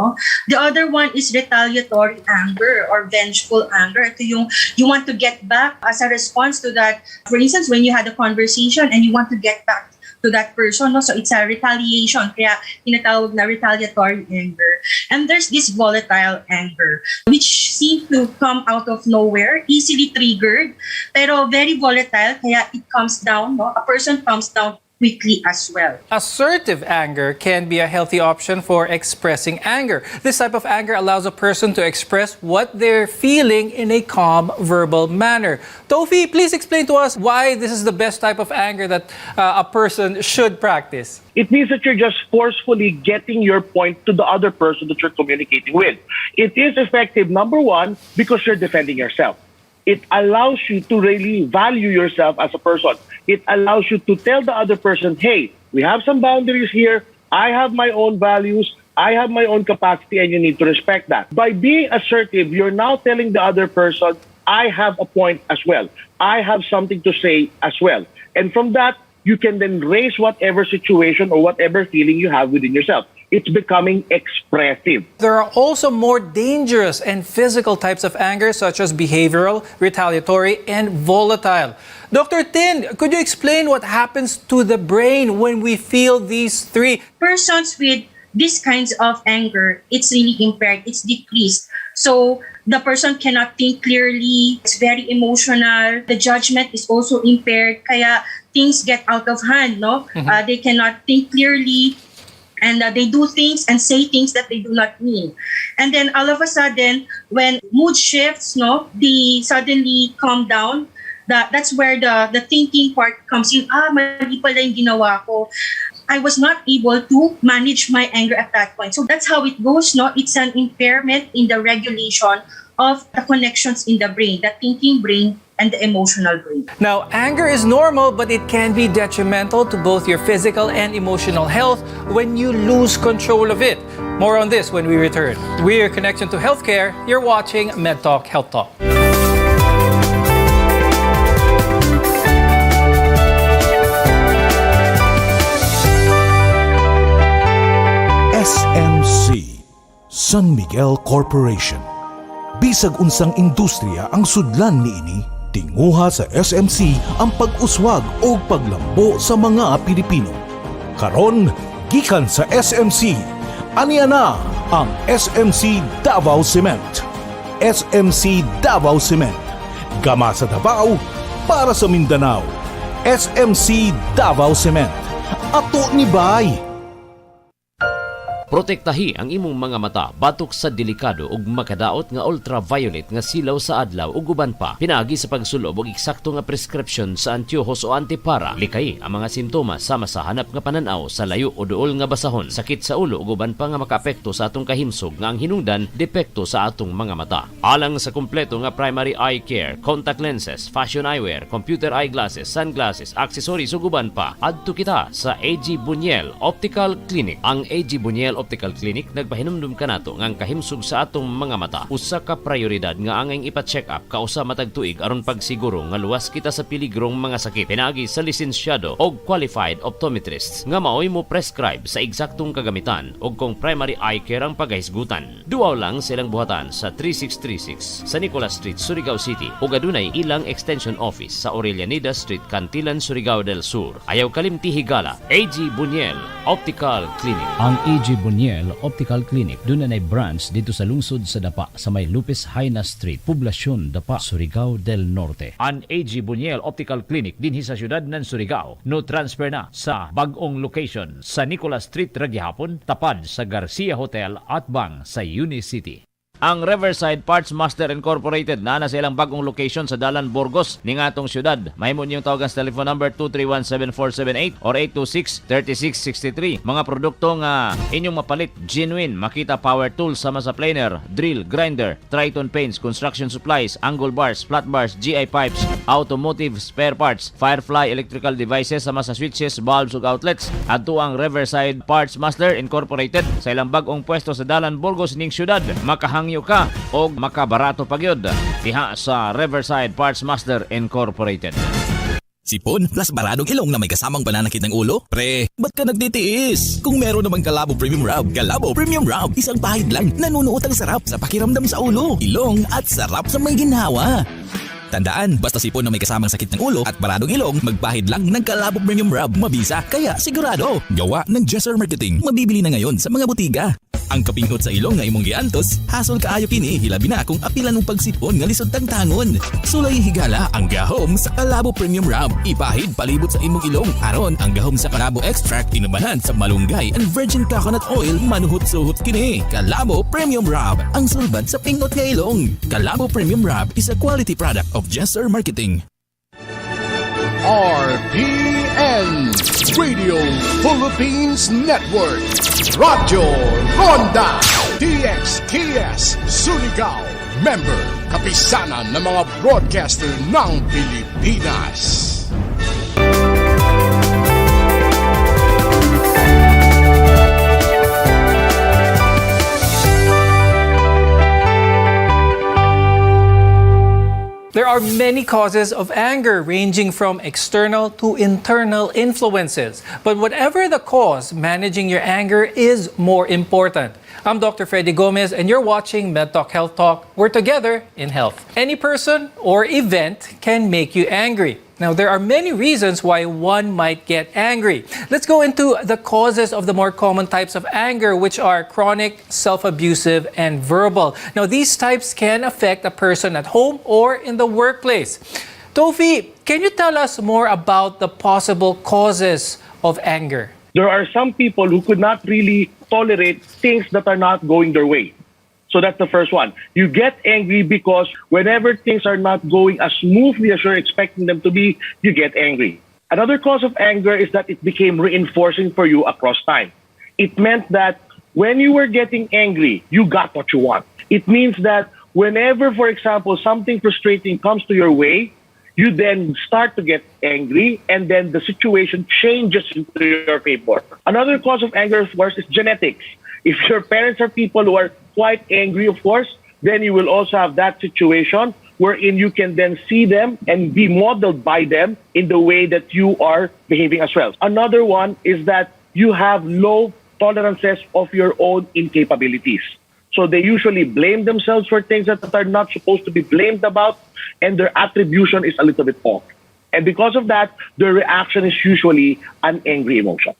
The other one is retaliatory anger or vengeful anger. Ito yung you want to get back as a response to that. For instance, when you had a conversation and you want to get back to that person, so it's a retaliation, kaya tinatawag na retaliatory anger. And there's this volatile anger, which seems to come out of nowhere, easily triggered, pero very volatile, kaya it comes down, a person comes down quickly as well. Assertive anger can be a healthy option for expressing anger. This type of anger allows a person to express what they're feeling in a calm, verbal manner. Tofi, please explain to us why this is the best type of anger that a person should practice. It means that you're just forcefully getting your point to the other person that you're communicating with. It is effective, number one, because you're defending yourself. It allows you to really value yourself as a person. It allows you to tell the other person, hey, we have some boundaries here. I have my own values. I have my own capacity, and you need to respect that. By being assertive, you're now telling the other person, I have a point as well. I have something to say as well. And from that, you can then raise whatever situation or whatever feeling you have within yourself. It's becoming expressive. There are also more dangerous and physical types of anger, such as behavioral, retaliatory, and volatile. Dr. Tin, could you explain what happens to the brain when we feel these three? Persons with these kinds of anger, it's really impaired, it's decreased. So the person cannot think clearly, it's very emotional, the judgment is also impaired, kaya things get out of hand, They cannot think clearly. And they do things and say things that they do not mean. And then all of a sudden, when mood shifts, they suddenly calm down. That's where the thinking part comes in. Mali pala yung ginawa ko. I was not able to manage my anger at that point. So that's how it goes. It's an impairment in the regulation of the connections in the brain, the thinking brain and the emotional brain. Now, anger is normal, but it can be detrimental to both your physical and emotional health when you lose control of it. More on this when we return. We're Connection to Healthcare. You're watching MedTalk Health Talk. SMC, San Miguel Corporation. Bisag unsang industriya ang sudlan niini, tinguha sa SMC ang pag-uswag o paglambo sa mga Pilipino. Karon, gikan sa SMC, aniya na ang SMC Davao Cement. SMC Davao Cement. Gama sa Davao, para sa Mindanao. SMC Davao Cement. Ato ni Bay. Protektahi ang imong mga mata batok sa delikado ug makadaot nga ultraviolet nga silaw sa adlaw ug uban pa. Pinaagi sa pagsulob og eksakto nga prescription sa antiyohos o antipara. Likay ang mga simptomas sama sa hanap nga pananaw sa layo o duol nga basahon, sakit sa ulo ug uban pa nga makaapekto sa atong kahimsog nga ang hinungdan depekto sa atong mga mata. Alang sa kumpleto nga primary eye care, contact lenses, fashion eyewear, computer eyeglasses, sunglasses, accessories ug uban pa, adto kita sa AG Buñuel Optical Clinic. Ang AG Buñuel Optical Clinic nagpahinumdum kanato nga ang kahimsog sa atong mga mata usa ka prioridad nga angay ipa-check up kausa matag tuig aron pagsiguro nga luwas kita sa piligrong mga sakit. Pinaagi sa lisensyado og qualified optometrists nga maoy mo prescribe sa eksaktong kagamitan ug kung primary eye care ang paghisgutan. Duaw lang silang buhatan sa 3636 sa Nicolas Street, Surigao City ug adunay ilang extension office sa Aurelianida Street, Cantilan, Surigao del Sur. Ayaw kalimti higala, AG Buñuel Optical Clinic. Ang AG Buñuel Optical Clinic doon na branch dito sa lungsod sa Dapa sa may Lupis Haina Street, Poblasyon Dapa, Surigao del Norte. Ang AG Buñuel Optical Clinic dinhi sa siyudad ng Surigao no transfer na sa bag-ong location sa Nicolas Street Ragyahapon, tapad sa Garcia Hotel at bang sa Unicity. Ang Riverside Parts Master Incorporated na sa ilang bagong location sa Dalan, Burgos ning atong syudad. Mahimo niyong tawagan sa telephone number 231-7478 or 826-3663. Mga produkto nga inyong mapalit, genuine, Makita Power Tools sama sa planer, drill, grinder, Triton Paints, construction supplies, angle bars, flat bars, GI pipes, automotive spare parts, Firefly electrical devices sama sa switches, bulbs ug outlets. Adto ang Riverside Parts Master Incorporated sa ilang bagong pwesto sa Dalan, Burgos ning syudad. Makahangyo ka o makabarato pagyod diha sa Riverside Parts Master Incorporated. Sipon plus baradong ilong na may kasamang pananakit ng ulo? Pre, ba't ka nagtitiis? Kung meron namang Calabo Premium Rub, Calabo Premium Rub, isang pahid lang, nanunuot ang sarap sa pakiramdam sa ulo, ilong at sarap sa may ginhawa. Tandaan, basta sipon na may kasamang sakit ng ulo at baradong ilong, magpahid lang ng Calabo Premium Rub. Mabisa, kaya sigurado. Gawa ng Jesser Marketing. Mabibili na ngayon sa mga butika. Ang kapinghot sa ilong nga imong giantos, hasol kaayo kini, hilabi na kung apilan mong pagsipon nga lisod tang tangon. Sulay higala ang gahom sa Calabo Premium Rub. Ipahid palibot sa imong ilong. Aron ang gahom sa Calabo Extract inubanan sa malunggay and virgin coconut oil manuhot-suhot kini. Calabo Premium Rub, ang sulbad sa pingot nga ilong. Calabo Premium Rub is a quality product of Jesser Marketing. RPN Radio Philippines Network, Radyo Ronda DXKS Surigao, member kapisanan ng mga broadcaster ng Pilipinas. There are many causes of anger, ranging from external to internal influences. But whatever the cause, managing your anger is more important. I'm Dr. Freddy Gomez, and you're watching MedTalk Health Talk. We're together in health. Any person or event can make you angry. Now, there are many reasons why one might get angry. Let's go into the causes of the more common types of anger, which are chronic, self-abusive, and verbal. Now, these types can affect a person at home or in the workplace. Tofi, can you tell us more about the possible causes of anger? There are some people who could not really tolerate things that are not going their way. So that's the first one. You get angry because whenever things are not going as smoothly as you're expecting them to be, you get angry. Another cause of anger is that it became reinforcing for you across time. It meant that when you were getting angry, you got what you want. It means that whenever, for example, something frustrating comes to your way, you then start to get angry, and then the situation changes into your favor. Another cause of anger, of course, is genetics. If your parents are people who are quite angry, of course, then you will also have that situation wherein you can then see them and be modeled by them in the way that you are behaving as well. Another one is that you have low tolerances of your own incapabilities. So they usually blame themselves for things that are not supposed to be blamed about, and their attribution is a little bit off. And because of that, their reaction is usually an angry emotion.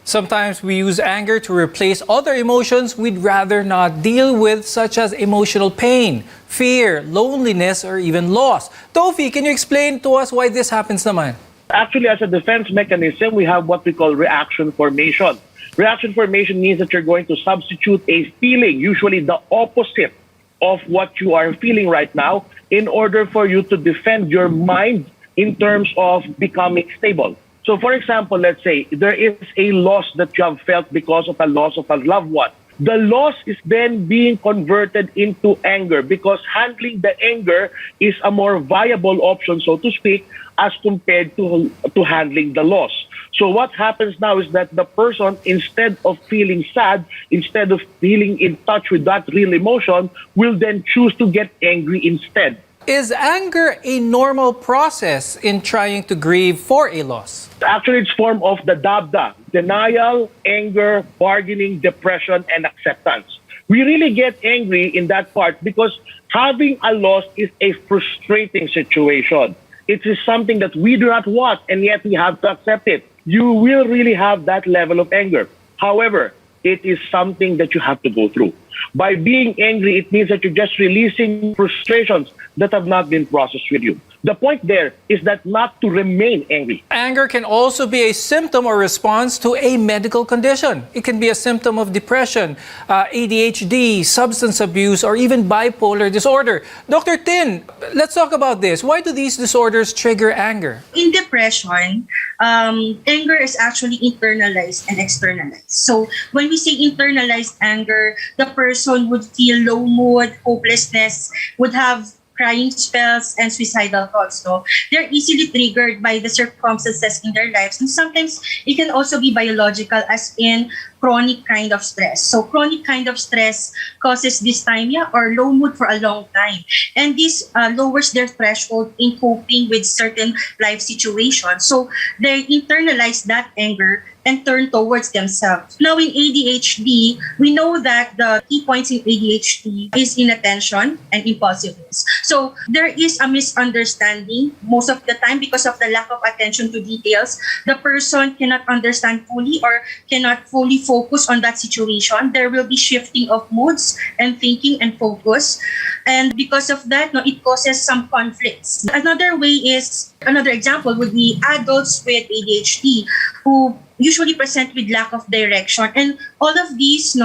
Sometimes we use anger to replace other emotions we'd rather not deal with, such as emotional pain, fear, loneliness, or even loss. Tofi, can you explain to us why this happens naman? Actually, as a defense mechanism, we have what we call reaction formation. Reaction formation means that you're going to substitute a feeling, usually the opposite of what you are feeling right now, in order for you to defend your mind in terms of becoming stable. So, for example, let's say there is a loss that you have felt because of a loss of a loved one. The loss is then being converted into anger because handling the anger is a more viable option, so to speak, as compared to handling the loss. So what happens now is that the person, instead of feeling sad, instead of feeling in touch with that real emotion, will then choose to get angry instead. Is anger a normal process in trying to grieve for a loss? Actually, it's form of the DABDA: denial, anger, bargaining, depression, and acceptance. We really get angry in that part because having a loss is a frustrating situation. It is something that we do not want, and yet we have to accept it. You will really have that level of anger. However, it is something that you have to go through. By being angry, it means that you're just releasing frustrations that have not been processed with you. The point there is that not to remain angry. Anger can also be a symptom or response to a medical condition. It can be a symptom of depression, ADHD, substance abuse, or even bipolar disorder. Dr. Tin, let's talk about this. Why do these disorders trigger anger? In depression, anger is actually internalized and externalized. So when we say internalized anger, the person would feel low mood, hopelessness, would have crying spells, and suicidal thoughts. So they're easily triggered by the circumstances in their lives. And sometimes it can also be biological, as in chronic kind of stress. So chronic kind of stress causes dysthymia or low mood for a long time. And this lowers their threshold in coping with certain life situations. So they internalize that anger and turn towards themselves. Now in ADHD, we know that the key points in ADHD is inattention and impulsiveness. So there is a misunderstanding most of the time because of the lack of attention to details. The person cannot understand fully or cannot fully focus on that situation. There will be shifting of moods and thinking and focus. And because of that, it causes some conflicts. Another example would be adults with ADHD who usually present with lack of direction. And all of these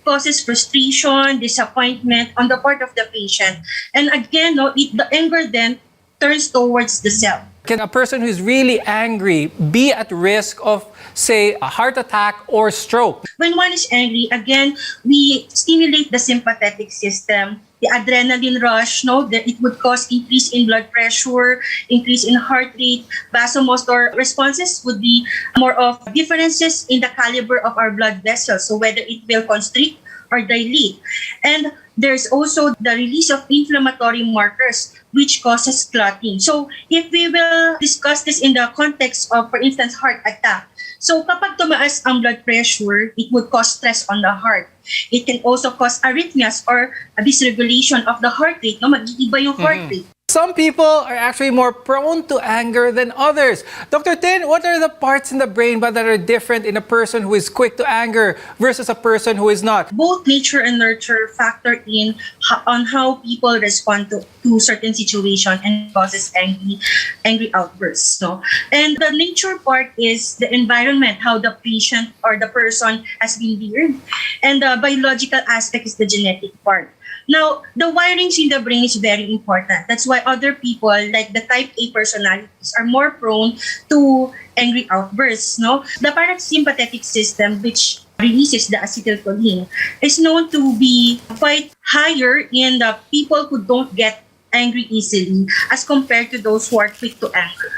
causes frustration, disappointment on the part of the patient. And again, the anger then turns towards the self. Can a person who's really angry be at risk of, say, a heart attack or stroke? When one is angry, again, we stimulate the sympathetic system. The adrenaline rush, that it would cause increase in blood pressure, increase in heart rate. Vasomotor responses would be more of differences in the caliber of our blood vessels, so whether it will constrict or dilate. And there's also the release of inflammatory markers, which causes clotting. So if we will discuss this in the context of, for instance, heart attack, so kapag tumaas ang blood pressure, it would cause stress on the heart. It can also cause arrhythmias or a dysregulation of the heart rate. Mag-iiba yung heart rate. Some people are actually more prone to anger than others. Dr. Tin, what are the parts in the brain that are different in a person who is quick to anger versus a person who is not? Both nature and nurture factor in on how people respond to certain situation and causes angry outbursts. No? And the nature part is the environment, how the patient or the person has been reared. And the biological aspect is the genetic part. Now, the wirings in the brain is very important. That's why other people, like the type A personalities, are more prone to angry outbursts. No, the parasympathetic system, which releases the acetylcholine, is known to be quite higher in the people who don't get angry easily as compared to those who are quick to anger.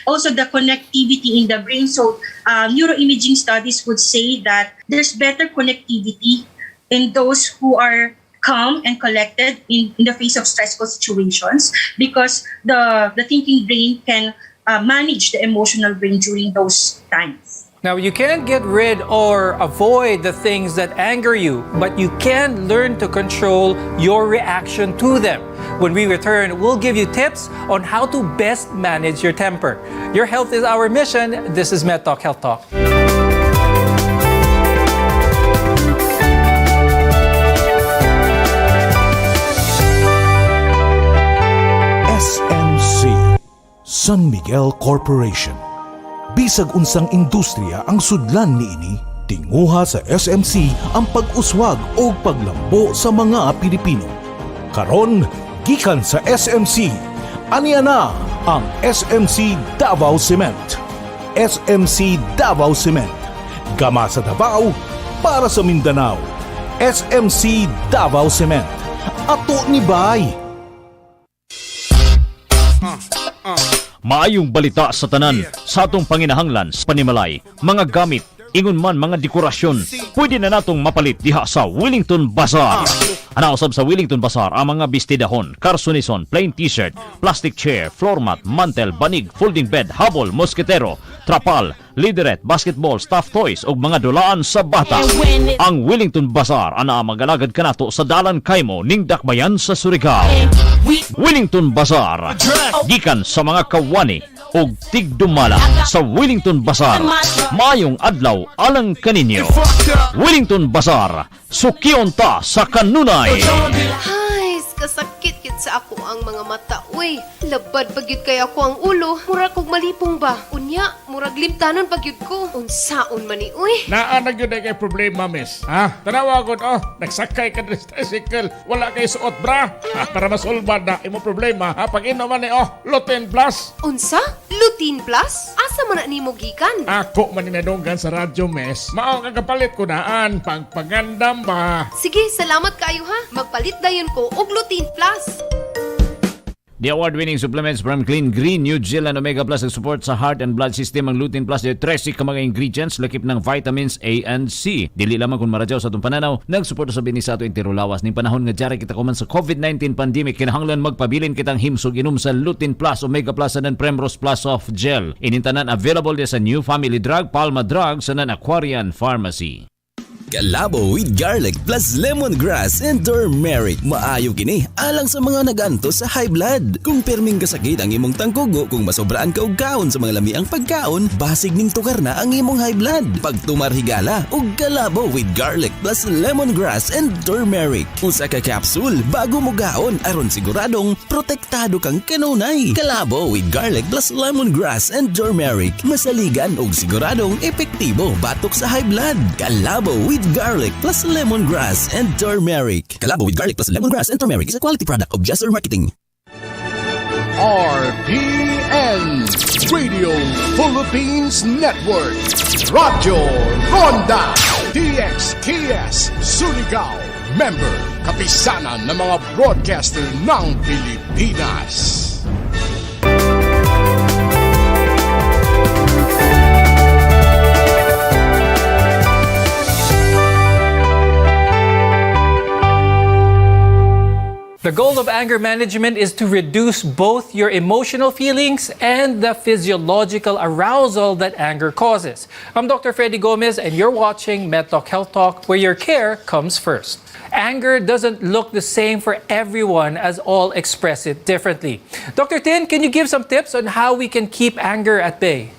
Also, the connectivity in the brain. So, neuroimaging studies would say that there's better connectivity in those who are calm and collected in the face of stressful situations, because the thinking brain can manage the emotional brain during those times. Now, you can't get rid or avoid the things that anger you, but you can learn to control your reaction to them. When we return, we'll give you tips on how to best manage your temper. Your health is our mission. This is MedTalk Health Talk. SMC, San Miguel Corporation. Bisag unsang industriya ang sudlan niini, tinguha sa SMC ang pag-uswag o paglambo sa mga Pilipino. Karon, gikan sa SMC, aniya na ang SMC Davao Cement. SMC Davao Cement, gama sa Davao para sa Mindanao. SMC Davao Cement, ato ni Bay. Maayong balita sa tanan sa atong panginahanglan sa panimalay, mga gamit, ingon man mga dekorasyon, pwede na natong mapalit diha sa Wellington Bazaar. Anausab sa Wellington Bazaar ang mga bestidahon, karsunison, plain t-shirt, plastic chair, floor mat, mantel, banig, folding bed, habol, mosketero, trapal, lideret, basketball, stuffed toys ug mga dulaan sa bata. Ang Wellington Bazaar ana magalagad kanato sa Dalan Kaimo ning Dakbayan sa Surigao. Wellington Bazaar, gikan sa mga kawani ug tigdumala sa Wellington Bazaar. Maayong adlaw alang kaninyo. Wellington Bazaar, sukion ta sa kanunay. Ay, kasakit kit sa ako ang mga mata. Uy, labad pagyud kay ako ang ulo. Murag kog malipong ba? Unya, murag limtanon pagyud ko. Unsaon man ni uy? Naa na gyud kay problema, miss. Ha? Tanawa gud nagsakay ka sa tricycle, wala kay suot bra. Para masolba na imo problema. Pag inom man ni Lutein Plus. Unsa? Lutein Plus? Asa man na nimo gikan? Ako man ninadunggan sa radyo, miss. Mao nga kapalit ko naan pagpagandam ba. Sige, salamat kayo ha. Magpalit dayon ko og Lutein Plus. The award-winning supplements from Clean Green, New Zealand Omega Plus ang support sa heart and blood system. Ang Lutein Plus, 13 ka mga ingredients, lakip ng vitamins A and C. Dili lamang kung maradyaw sa itong pananaw, nagsuporta sa binis sa ito interulawas. Ning panahon nga jari kita kuman sa COVID-19 pandemic, kinahanglan magpabilin kitang himsog inom sa Lutein Plus, Omega Plus, and Primrose Plus Soft Gel. Inintanan available din sa New Family Drug, Palma Drug, sa Aquarian Pharmacy. Kalabo with garlic plus lemongrass and turmeric. Maayo kini alang sa mga naganto sa high blood. Kung perming kasakit ang imong tangkugo, kung masobraan ka og kaon sa mga lami ang pagkaon, basig ning tukar na ang imong high blood. Pagtumar higala og kalabo with garlic plus lemongrass and turmeric. Usa ka capsule bago mo gaon aron siguradong protektado kang kanunay. Kalabo with garlic plus lemongrass and turmeric. Masaligan og siguradong epektibo batok sa high blood. Kalabo with garlic plus lemongrass and turmeric. Kalabo with garlic plus lemongrass and turmeric is a quality product of Jesser Marketing. RPN Radio Philippines Network. Radyo Ronda DXKS Surigao. Member, kapisanan ng mga broadcaster ng Pilipinas. The goal of anger management is to reduce both your emotional feelings and the physiological arousal that anger causes. I'm Dr. Freddy Gomez, and you're watching MedTalk Health Talk, where your care comes first. Anger doesn't look the same for everyone, as all express it differently. Dr. Tin, can you give some tips on how we can keep anger at bay?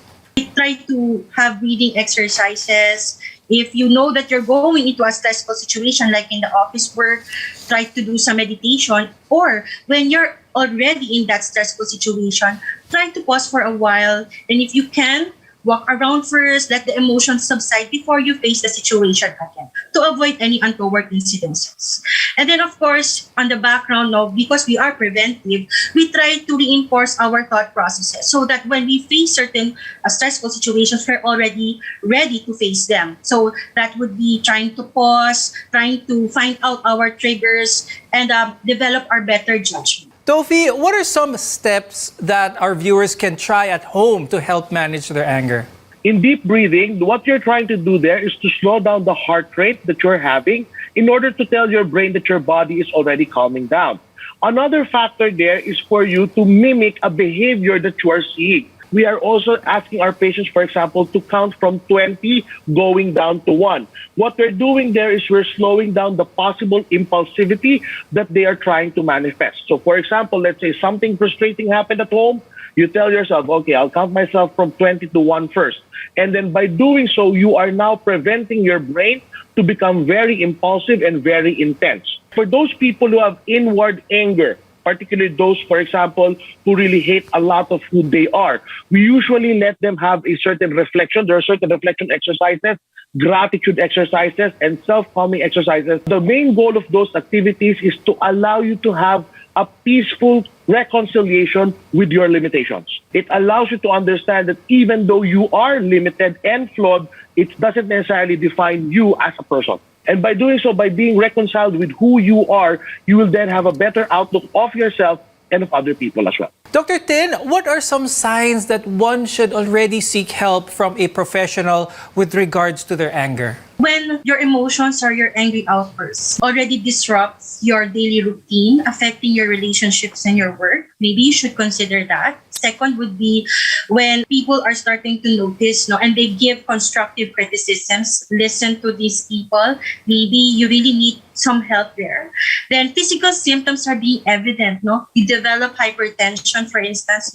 Try to have breathing exercises. If you know that you're going into a stressful situation, like in the office work, try to do some meditation. Or when you're already in that stressful situation, try to pause for a while. And if you can, walk around first, let the emotions subside before you face the situation again, to avoid any untoward incidences. And then, of course, on the background, now, because we are preventive, we try to reinforce our thought processes so that when we face certain stressful situations, we're already ready to face them. So that would be trying to pause, trying to find out our triggers, and develop our better judgment. Tofi, what are some steps that our viewers can try at home to help manage their anger? In deep breathing, what you're trying to do there is to slow down the heart rate that you're having in order to tell your brain that your body is already calming down. Another factor there is for you to mimic a behavior that you are seeing. We are also asking our patients, for example, to count from 20 going down to 1. What we're doing there is we're slowing down the possible impulsivity that they are trying to manifest. So, for example, let's say something frustrating happened at home. You tell yourself, okay, I'll count myself from 20 to 1 first. And then by doing so, you are now preventing your brain to become very impulsive and very intense. For those people who have inward anger, particularly those, for example, who really hate a lot of who they are, we usually let them have a certain reflection. There are certain reflection exercises, gratitude exercises, and self-calming exercises. The main goal of those activities is to allow you to have a peaceful reconciliation with your limitations. It allows you to understand that even though you are limited and flawed, it doesn't necessarily define you as a person. And by doing so, by being reconciled with who you are, you will then have a better outlook of yourself and of other people as well. Dr. Tin, what are some signs that one should already seek help from a professional with regards to their anger? When your emotions or your angry outbursts already disrupts your daily routine, affecting your relationships and your work, maybe you should consider that. Second would be when people are starting to notice, and they give constructive criticisms. Listen to these people. Maybe you really need some help there. Then physical symptoms are being evident. You develop hypertension, for instance.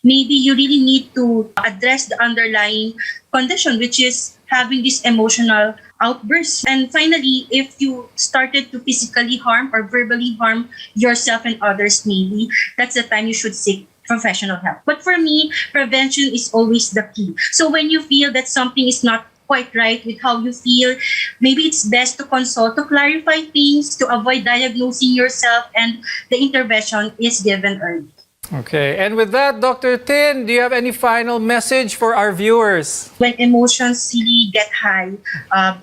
Maybe you really need to address the underlying condition, which is having this emotional outbursts. And finally, if you started to physically harm or verbally harm yourself and others, maybe that's the time you should seek professional help. But for me, prevention is always the key. So when you feel that something is not quite right with how you feel, maybe it's best to consult to clarify things, to avoid diagnosing yourself, and the intervention is given early. Okay, and with that, Dr. Tin, do you have any final message for our viewers? When emotions really get high,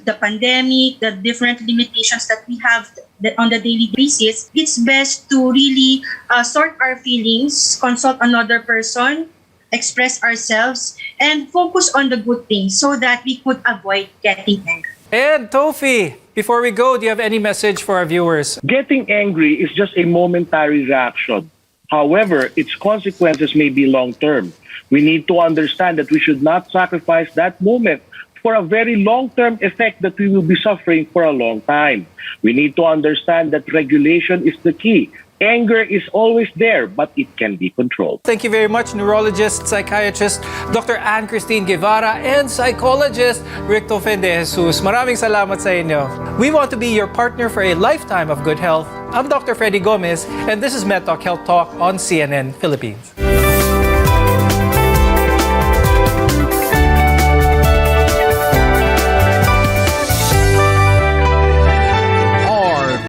the pandemic, the different limitations that we have on the daily basis, it's best to really sort our feelings, consult another person, express ourselves, and focus on the good things so that we could avoid getting angry. And Tofi, before we go, do you have any message for our viewers? Getting angry is just a momentary reaction. However, its consequences may be long-term. We need to understand that we should not sacrifice that moment for a very long-term effect that we will be suffering for a long time. We need to understand that regulation is the key. Anger is always there, but it can be controlled. Thank you very much, neurologist, psychiatrist, Dr. Ann-Christine Guevara, and psychologist, Rick Tofen de Jesus. Maraming salamat sa inyo. We want to be your partner for a lifetime of good health. I'm Dr. Freddy Gomez, and this is MedTalk Health Talk on CNN Philippines.